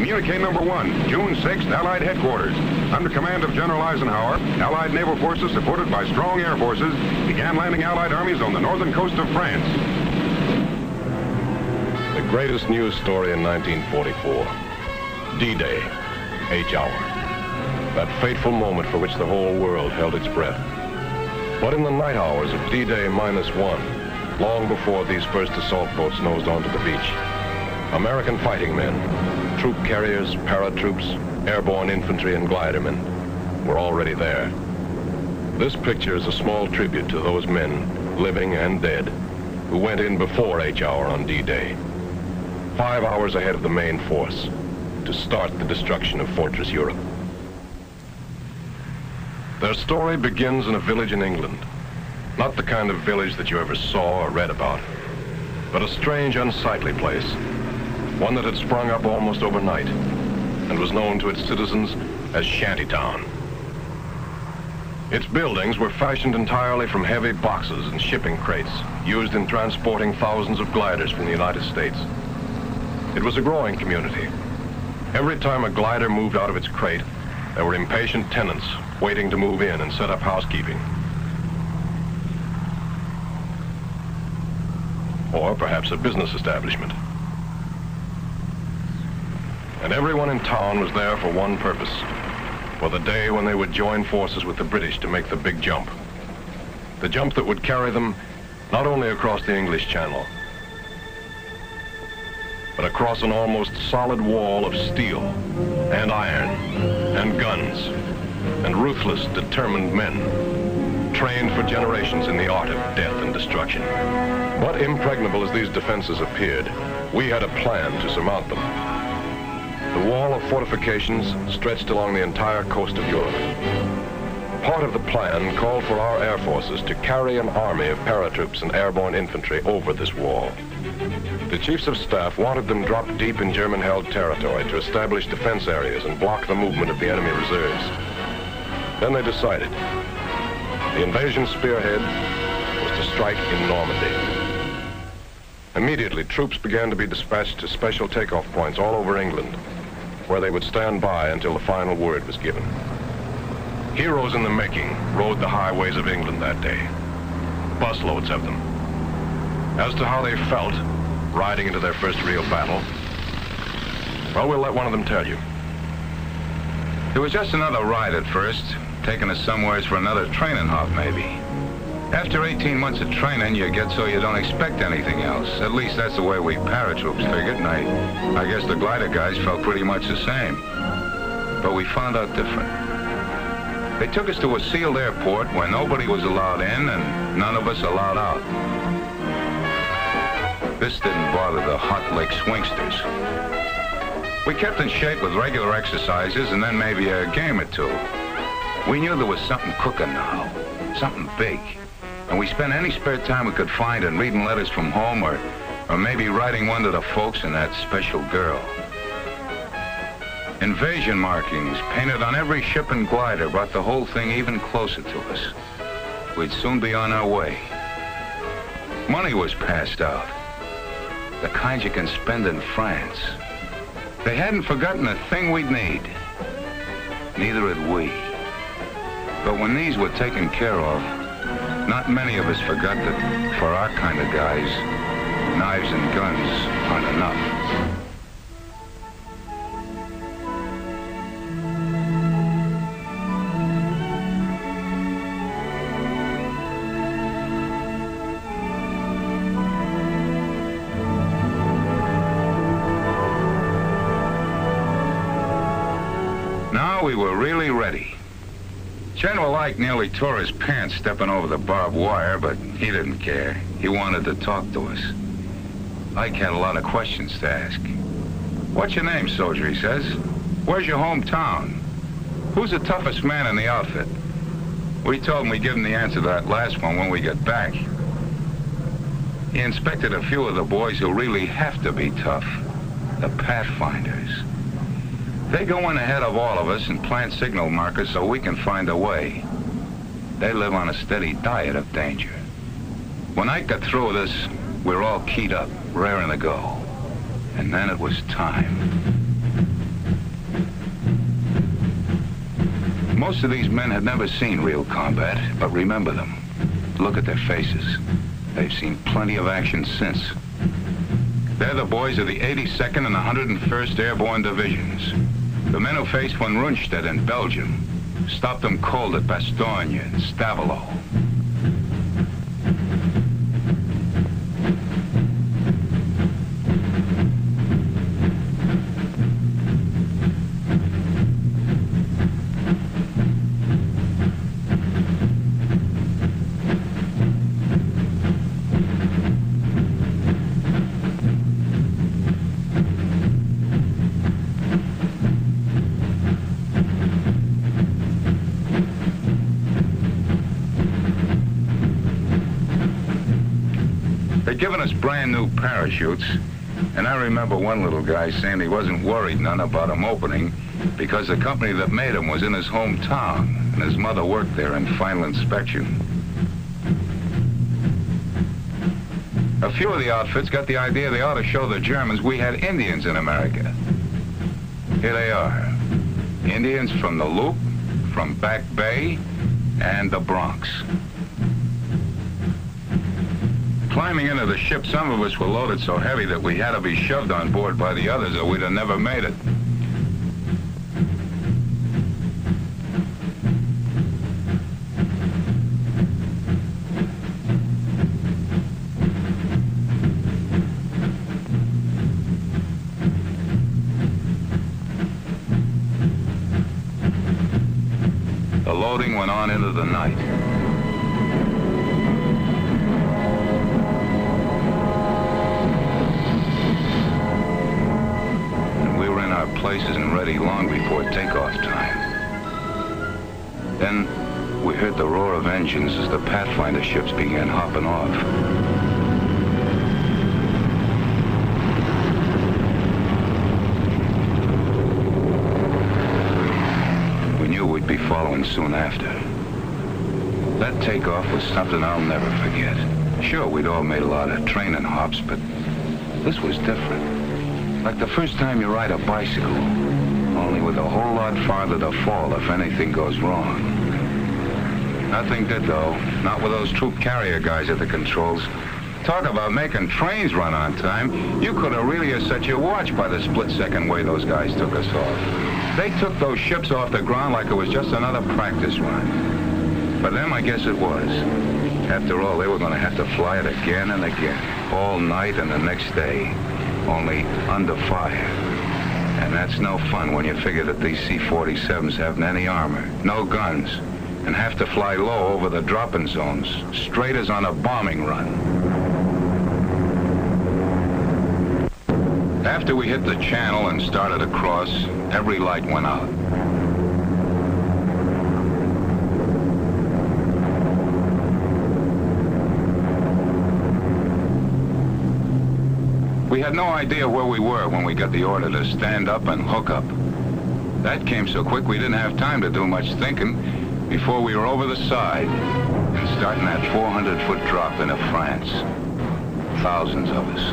Communique number 1, June 6th, Allied headquarters. Under command of General Eisenhower, Allied naval forces supported by strong air forces began landing Allied armies on the northern coast of France. The greatest news story in 1944. D-Day, H hour. That fateful moment for which the whole world held its breath. But in the night hours of D-Day -1, long before these first assault boats nosed onto the beach, American fighting men, troop carriers, paratroops, airborne infantry, and glidermen were already there. This picture is a small tribute to those men, living and dead, who went in before H hour on D-Day, 5 hours ahead of the main force, to start the destruction of Fortress Europe. Their story begins in a village in England. Not the kind of village that you ever saw or read about, but a strange, unsightly place, one that had sprung up almost overnight and was known to its citizens as Shantytown. Its buildings were fashioned entirely from heavy boxes and shipping crates used in transporting thousands of gliders from the United States. It was a growing community. Every time a glider moved out of its crate, there were impatient tenants waiting to move in and set up housekeeping. Or perhaps a business establishment. And everyone in town was there for one purpose, for the day when they would join forces with the British to make the big jump. The jump that would carry them not only across the English Channel, but across an almost solid wall of steel and iron and guns and ruthless, determined men, trained for generations in the art of death and destruction. But impregnable as these defenses appeared, we had a plan to surmount them. The wall of fortifications stretched along the entire coast of Europe. Part of the plan called for our air forces to carry an army of paratroops and airborne infantry over this wall. The chiefs of staff wanted them dropped deep in German-held territory to establish defense areas and block the movement of the enemy reserves. Then they decided the invasion spearhead was to strike in Normandy. Immediately, troops began to be dispatched to special takeoff points all over England, where they would stand by until the final word was given. Heroes in the making rode the highways of England that day, busloads of them. As to how they felt riding into their first real battle, well, we'll let one of them tell you. It was just another ride at first, taking us somewheres for another training hop, maybe. After 18 months of training, you get so you don't expect anything else. At least that's the way we paratroops figured, and I guess the glider guys felt pretty much the same. But we found out different. They took us to a sealed airport where nobody was allowed in and none of us allowed out. This didn't bother the hot lick swingsters. We kept in shape with regular exercises and then maybe a game or two. We knew there was something cooking now, something big. And we spent any spare time we could find in reading letters from home or maybe writing one to the folks and that special girl. Invasion markings painted on every ship and glider brought the whole thing even closer to us. We'd soon be on our way. Money was passed out. The kind you can spend in France. They hadn't forgotten a thing we'd need. Neither had we. But when these were taken care of, not many of us forgot that for our kind of guys, knives and guns aren't enough. Now we were really ready. General Ike nearly tore his pants stepping over the barbed wire, but he didn't care. He wanted to talk to us. Ike had a lot of questions to ask. What's your name, soldier, he says. Where's your hometown? Who's the toughest man in the outfit? We told him we'd give him the answer to that last one when we get back. He inspected a few of the boys who really have to be tough. The Pathfinders. They go in ahead of all of us and plant signal markers so we can find a way. They live on a steady diet of danger. When I got through with us, we were all keyed up, raring to go. And then it was time. Most of these men had never seen real combat, but remember them. Look at their faces. They've seen plenty of action since. They're the boys of the 82nd and 101st Airborne Divisions. The men who faced von Rundstedt in Belgium, stopped them cold at Bastogne and Stavelot. They'd given us brand new parachutes, and I remember one little guy saying he wasn't worried none about them opening because the company that made them was in his hometown, and his mother worked there in final inspection. A few of the outfits got the idea they ought to show the Germans we had Indians in America. Here they are. Indians from the Loop, from Back Bay, and the Bronx. Climbing into the ship, some of us were loaded so heavy that we had to be shoved on board by the others or we'd have never made it. The loading went on into the night. Places and ready long before takeoff time. Then we heard the roar of engines as the Pathfinder ships began hopping off. We knew we'd be following soon after. That takeoff was something I'll never forget. Sure, we'd all made a lot of training hops, but this was different. Like the first time you ride a bicycle, only with a whole lot farther to fall if anything goes wrong. Nothing did, though. Not with those troop carrier guys at the controls. Talk about making trains run on time. You could have really set your watch by the split-second way those guys took us off. They took those ships off the ground like it was just another practice run. For them, I guess it was. After all, they were going to have to fly it again and again, all night and the next day. Only under fire. And that's no fun when you figure that these C-47s haven't any armor, no guns, and have to fly low over the dropping zones, straight as on a bombing run. After we hit the channel and started across, every light went out. We had no idea where we were when we got the order to stand up and hook up. That came so quick we didn't have time to do much thinking before we were over the side and starting that 400-foot drop into France. Thousands of us.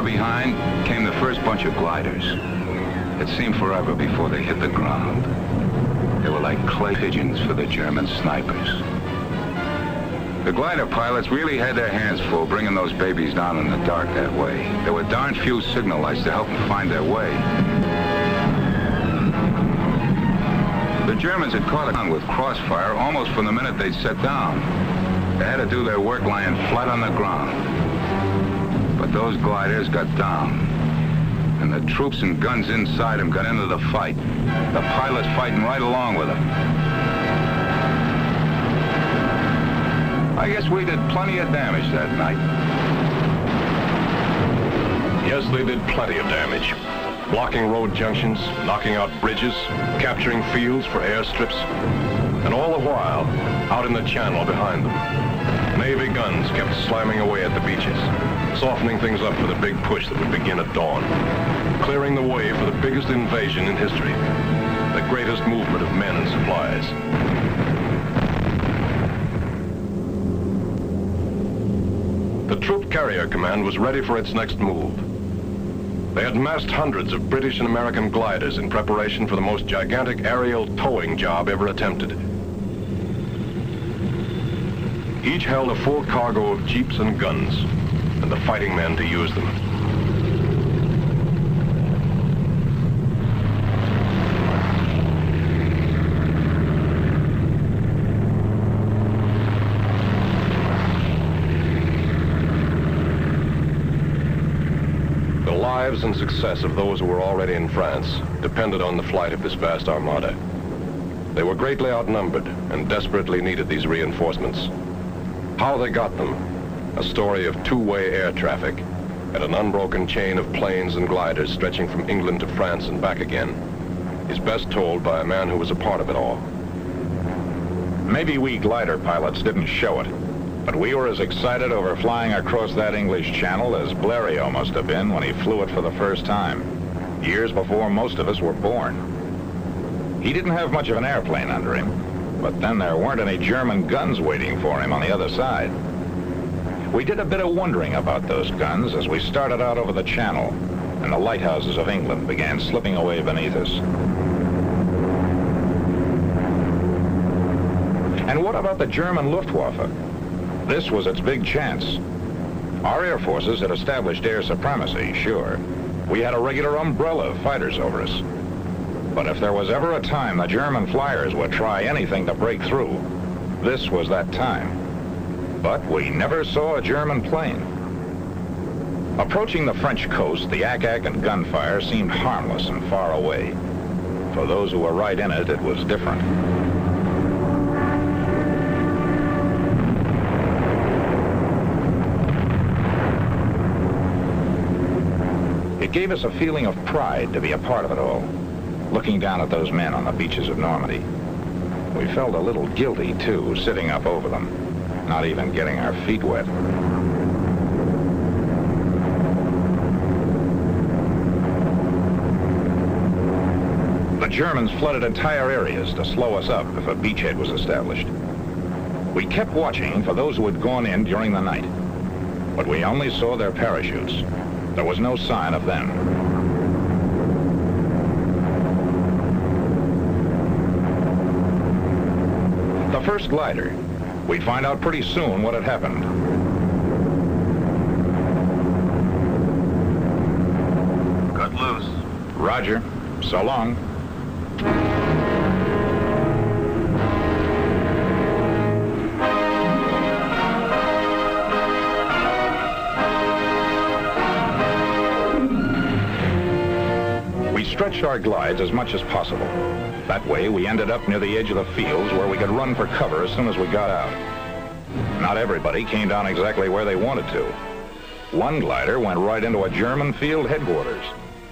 Behind came the first bunch of gliders. It seemed forever before they hit the ground. They were like clay pigeons for the German snipers. The glider pilots really had their hands full bringing those babies down in the dark that way. There were darn few signal lights to help them find their way. The Germans had caught on with crossfire almost from the minute they'd set down. They had to do their work lying flat on the ground. But those gliders got down, and the troops and guns inside them got into the fight. The pilots fighting right along with them. I guess we did plenty of damage that night. Yes, they did plenty of damage. Blocking road junctions, knocking out bridges, capturing fields for airstrips, and all the while, out in the channel behind them, Navy guns kept slamming away at the beaches, softening things up for the big push that would begin at dawn, clearing the way for the biggest invasion in history, the greatest movement of men and supplies. The Troop Carrier Command was ready for its next move. They had massed hundreds of British and American gliders in preparation for the most gigantic aerial towing job ever attempted. Each held a full cargo of jeeps and guns, and the fighting men to use them. The lives and success of those who were already in France depended on the flight of this vast armada. They were greatly outnumbered and desperately needed these reinforcements. How they got them, a story of two-way air traffic and an unbroken chain of planes and gliders stretching from England to France and back again, is best told by a man who was a part of it all. Maybe we glider pilots didn't show it, but we were as excited over flying across that English Channel as Blériot must have been when he flew it for the first time, years before most of us were born. He didn't have much of an airplane under him, but then there weren't any German guns waiting for him on the other side. We did a bit of wondering about those guns as we started out over the Channel, and the lighthouses of England began slipping away beneath us. And what about the German Luftwaffe? This was its big chance. Our air forces had established air supremacy, sure. We had a regular umbrella of fighters over us. But if there was ever a time the German flyers would try anything to break through, this was that time. But we never saw a German plane. Approaching the French coast, the ack-ack and gunfire seemed harmless and far away. For those who were right in it, it was different. It gave us a feeling of pride to be a part of it all, looking down at those men on the beaches of Normandy. We felt a little guilty, too, sitting up over them, not even getting our feet wet. The Germans flooded entire areas to slow us up if a beachhead was established. We kept watching for those who had gone in during the night, but we only saw their parachutes. There was no sign of them. The first glider. We'd find out pretty soon what had happened. Cut loose. Roger. So long. We stretched our glides as much as possible. That way, we ended up near the edge of the fields where we could run for cover as soon as we got out. Not everybody came down exactly where they wanted to. One glider went right into a German field headquarters.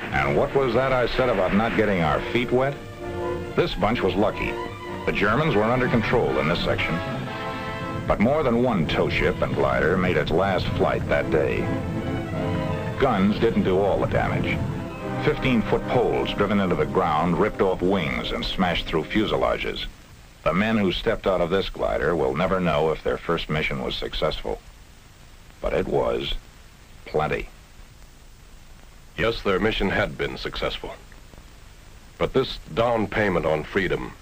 And what was that I said about not getting our feet wet? This bunch was lucky. The Germans were under control in this section. But more than one tow ship and glider made its last flight that day. Guns didn't do all the damage. 15-foot poles driven into the ground ripped off wings and smashed through fuselages. The men who stepped out of this glider will never know if their first mission was successful. But it was plenty. Yes, their mission had been successful. But this down payment on freedom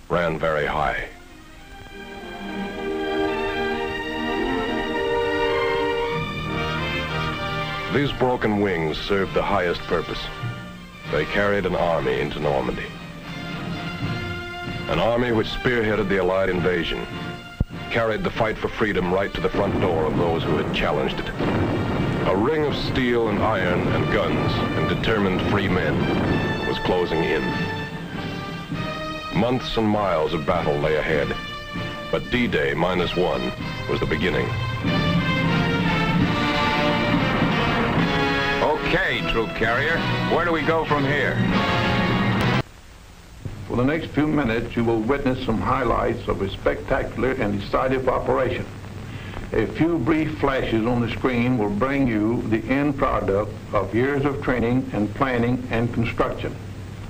ran very high. These broken wings served the highest purpose. They carried an army into Normandy. An army which spearheaded the Allied invasion, carried the fight for freedom right to the front door of those who had challenged it. A ring of steel and iron and guns and determined free men was closing in. Months and miles of battle lay ahead, but D-Day -1 was the beginning. Okay, Troop Carrier, where do we go from here? For the next few minutes, you will witness some highlights of a spectacular and decisive operation. A few brief flashes on the screen will bring you the end product of years of training and planning and construction.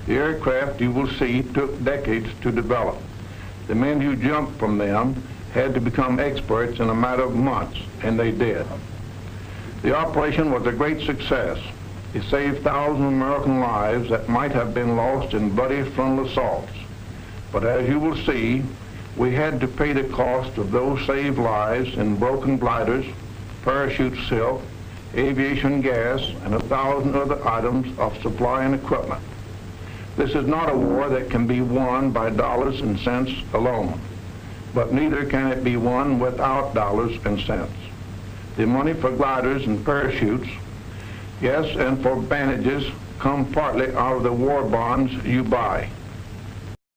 The aircraft you will see took decades to develop. The men who jumped from them had to become experts in a matter of months, and they did. The operation was a great success. It saved thousands of American lives that might have been lost in bloody frontal assaults. But as you will see, we had to pay the cost of those saved lives in broken gliders, parachute silk, aviation gas, and 1,000 other items of supply and equipment. This is not a war that can be won by dollars and cents alone, but neither can it be won without dollars and cents. The money for gliders and parachutes, yes, and for bandages, come partly out of the war bonds you buy.